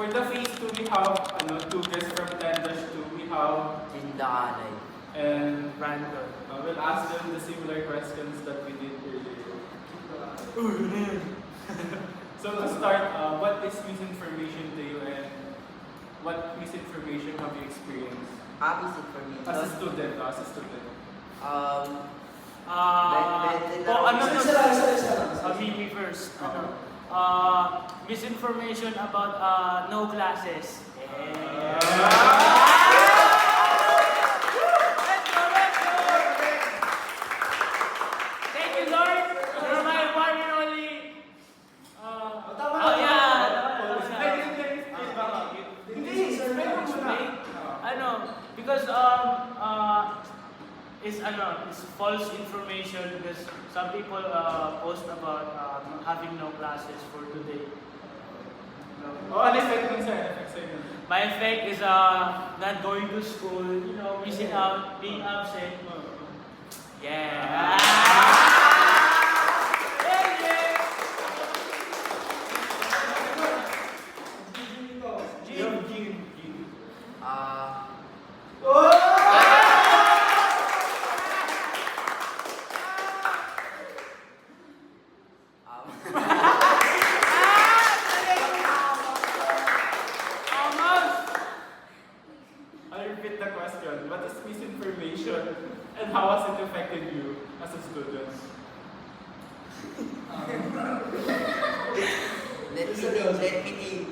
For the phase 2, we have two guests from 10-2. We have Tindahanay. and Brandon. we'll ask them the similar questions that we did earlier. So to start, what is misinformation to you and what misinformation have you experienced? Misinformation. As a student, as a student. Me first. Misinformation about no classes. Thank you, Lord. You're my one and only. Because it's false information because some people post about having no classes for today. Ano effect nun, sir? Effect sa'yo nun? My effect is not going to school, missing out, being absent. Yeah. I'll repeat the question. What is misinformation and how has it affected you as a student?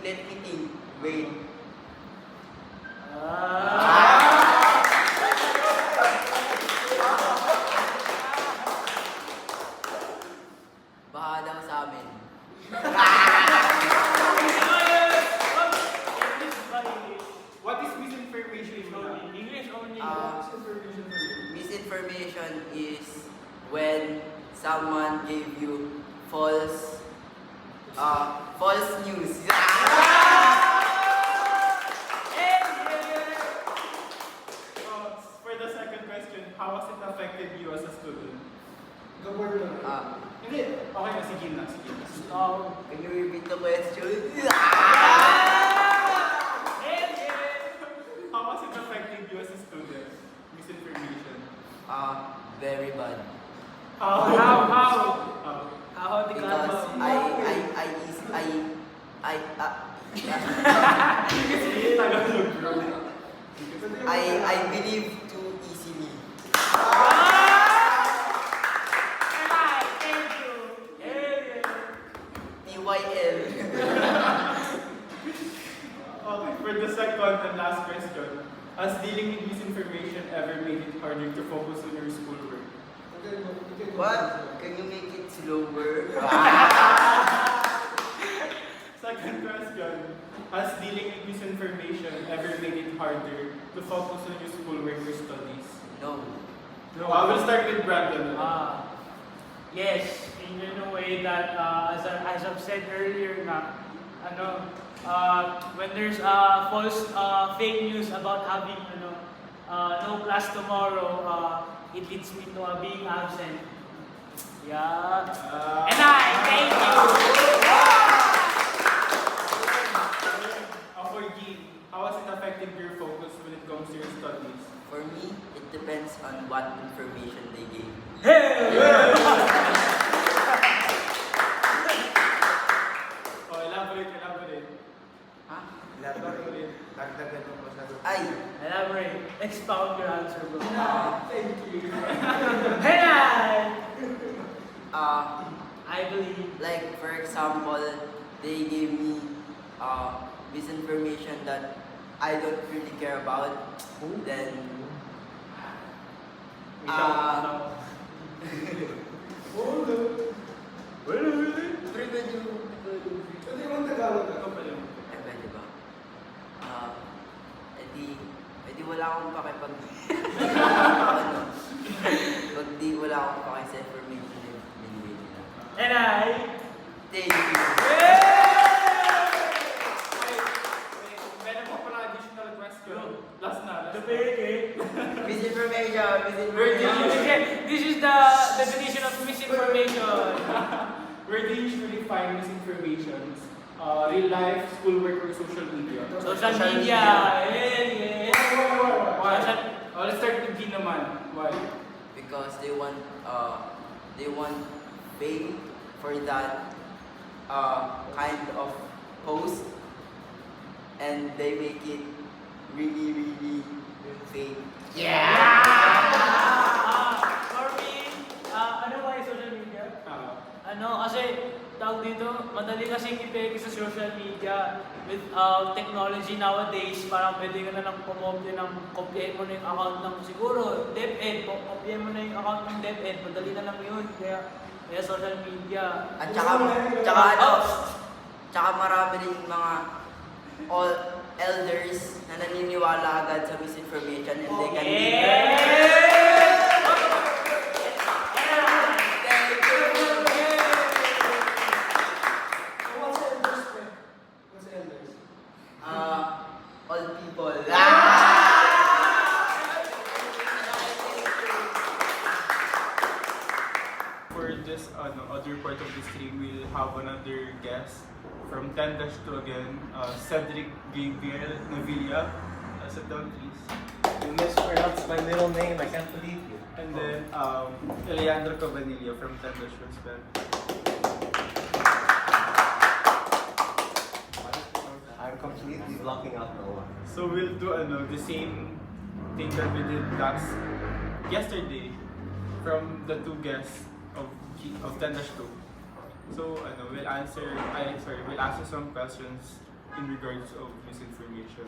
Let me think. Wait. Bahala ka sa amin. What is misinformation? English only. Misinformation is when someone gave you false news. For the second question, how has it affected you as a student? Hindi. Okay na, sige na. Can you repeat the question? How has it affected you as a student? Misinformation. Very bad. How? Because I believe too easily. TYL. Okay, for the second and last question, has dealing with misinformation ever made it harder to focus on your schoolwork? What? Can you make it slower? Second question, has dealing with misinformation ever made it harder to focus on your schoolwork or studies? No. I will start with Brandon. Yes, in a way that as I've said earlier when there's false fake news about having no class tomorrow, it leads me to being absent. Yeah. And thank you. For Gene, how has it affected your focus when it comes to your studies? For me, it depends on what information they gave. Elaborate. Elaborate. Dagdagan mo pa sa Ay, Elaborate. Expound your answer, bro. Thank you. I believe. like for example, they gave me misinformation that I don't really care about. Then pwede ba? Edi wala akong pakipag pag di wala akong paki sa information na binigay nila. And I. Thank you. Meron pa pala additional question. Last na. Misinformation. This is the definition of misinformation. Where do you usually find misinformations? Real life, schoolwork, or social media? Social media. Yeah. Why? Social, Let's start with G naman. Why? Because they want fame for that kind of post, and they make it really fake. For me, ano ba yung social media? Kasi tawag dito, madali kasing ipeke sa social media with technology nowadays. Parang pwede ka na lang pumopli ng kopyahin mo na yung account ng siguro DepEd, kopyahin mo na yung account ng DepEd, madali na lang yun. Kaya social media. At tsaka marami rin mga all elders na naniniwala agad sa misinformation, and they can all people. For this other part of the stream, we'll have another guest from 10-2 again, Cedric Gabriel Navilla. Sit down, please. You mispronounced my middle name. I can't believe you. And then Eleandro Cabanilla from 10-2 as well. I'm completely blocking out no one. So we'll do the same thing that we did yesterday from the two guests of 10-2. So we'll answer some questions in regards of misinformation.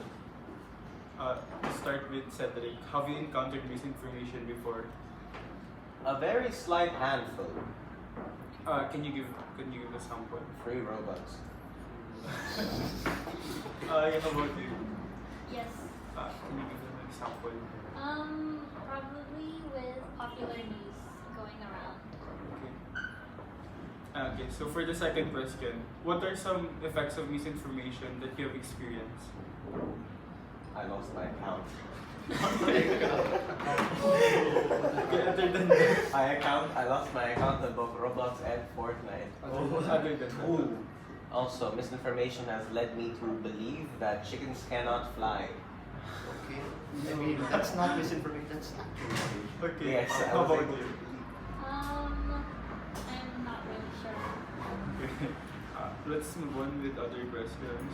To start with Cedric, have you encountered misinformation before? A very slight handful. Can you give a sample? Free Robux. How about you? Yes. Can you give an example? Probably with popular news going around. Okay, so for the second question, what are some effects of misinformation that you have experienced? I lost my account. Okay, other than that. I lost my account on both Roblox and Fortnite. Other than that. Ooh. Also, misinformation has led me to believe that chickens cannot fly. Okay. I mean, that's not misinformation, that's actually. Okay, Yes, I how was about able to you? I'm not really sure. Okay. Let's move on with other questions.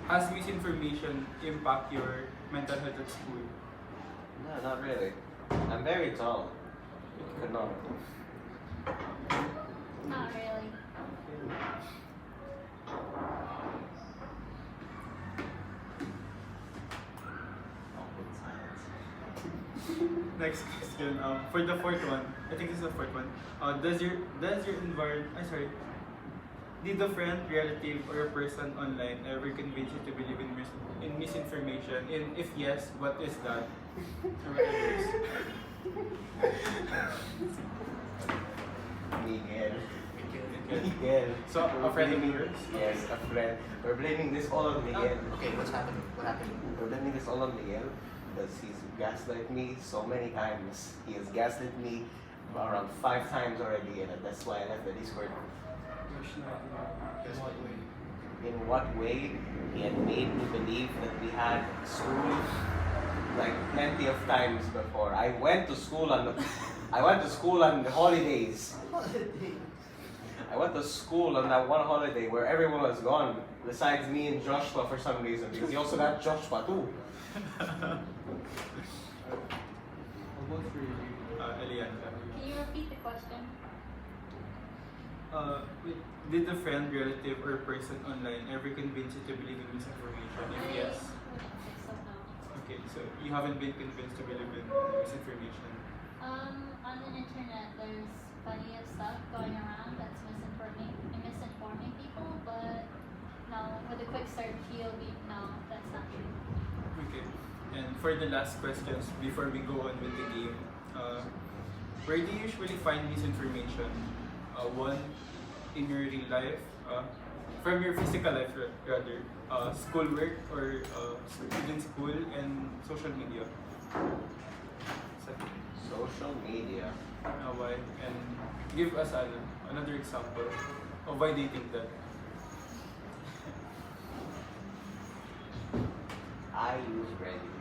Has misinformation impact your mental health at school? No, not really. I'm very tall. Economical. Not really. Awkward silence. Next question. For the fourth one, I think this is the fourth one. Does your environment? Did a friend, relative, or a person online ever convince you to believe in misinformation? And if yes, what is that? Or what it is? Miguel. Okay. Miguel. So, a friend of yours? Yes, a friend. We're blaming this all on Miguel. Okay, what's happening? What happened? We're blaming this all on Miguel because he's gaslit me so many times. He has gaslit me around 5 times already, and that's why I left the Discord. Guess what way? In what way he had made me believe that we had school like plenty of times before. I went to school on the holidays. I went to school on that one holiday where everyone was gone, besides me and Joshua for some reason, because he also got Joshua too. Almost for you, Eliana. Can you repeat the question? Did a friend, relative, or person online ever convince you to believe in misinformation? If yes, I wouldn't say so, no. okay, so you haven't been convinced to believe in misinformation. On the internet, there's plenty of stuff going around that's misinforming people, but no, with a quick search, you'll be, no, that's not true. Okay, and for the last questions before we go on with the game, where do you usually find misinformation? One, in your real life, from your physical life rather, schoolwork or within school, and social media. Second. Social media. Why? And give us another example of why do you think that? I use Reddit.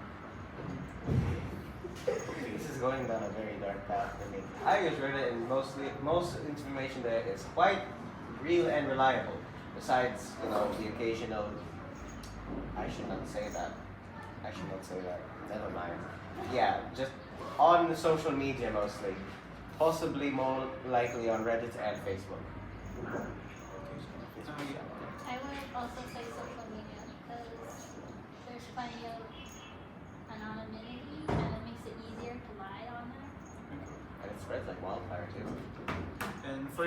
This is going down a very dark path for me. I use Reddit, and most information there is quite real and reliable. Besides, the occasional. I should not say that. Never mind. Yeah, just on the social media mostly. Possibly more likely on Reddit and Facebook. I would also say social media because there's plenty of anonymity and it makes it easier to lie on there. And it spreads like wildfire too. And for